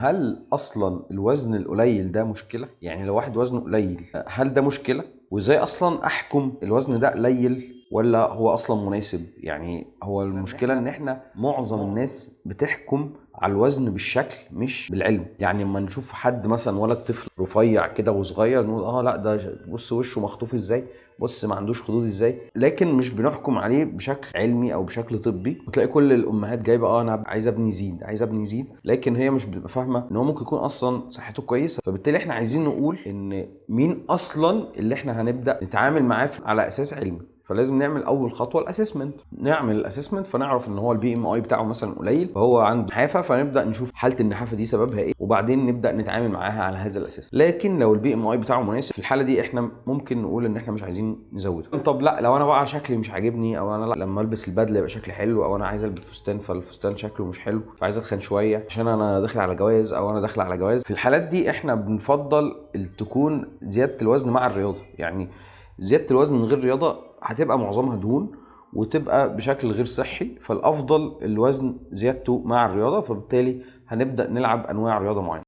هل اصلا الوزن القليل ده مشكله؟ يعني لو واحد وزنه قليل هل ده مشكله؟ وازاي اصلا احكم الوزن ده قليل ولا هو اصلا مناسب؟ يعني هو المشكله ان احنا معظم الناس بتحكم على الوزن بالشكل مش بالعلم. يعني لما نشوف حد مثلا ولد طفل رفيع كده وصغير نقول لا ده بص وشه مخطوف ازاي، بص ما عندوش خدود ازاي، لكن مش بنحكم عليه بشكل علمي او بشكل طبي. وتلاقي كل الامهات جايبه انا عايز ابني يزيد، عايز ابني يزيد، لكن هي مش بتبقى فاهمه ان هو ممكن يكون اصلا صحته كويسه. فبالتالي احنا عايزين نقول ان مين اصلا اللي احنا هنبدا نتعامل معاه على اساس علمي. فلازم نعمل اول خطوه الاسسمنت، نعمل الاسسمنت فنعرف ان هو البي ام اي بتاعه مثلا قليل فهو عنده نحافه، فنبدا نشوف حاله النحافه دي سببها ايه وبعدين نبدا نتعامل معاها على هذا الاساس. لكن لو البي ام اي بتاعه مناسب في الحاله دي احنا ممكن نقول ان احنا مش عايزين نزوده. طب لا لو انا بقى شكلي مش عاجبني، او انا لا لما البس البدله يبقى شكلي حلو، او انا عايز البس فستان فالفستان شكله مش حلو فعايز اتخن شويه عشان انا داخل على جواز او انا داخل على جواز، في الحالات دي احنا بنفضل تكون زياده الوزن مع الرياضه. يعني زياده الوزن من غير رياضه هتبقى معظمها دهون وتبقى بشكل غير صحي، فالافضل الوزن زيادته مع الرياضه. فبالتالي هنبدا نلعب انواع رياضه معينه.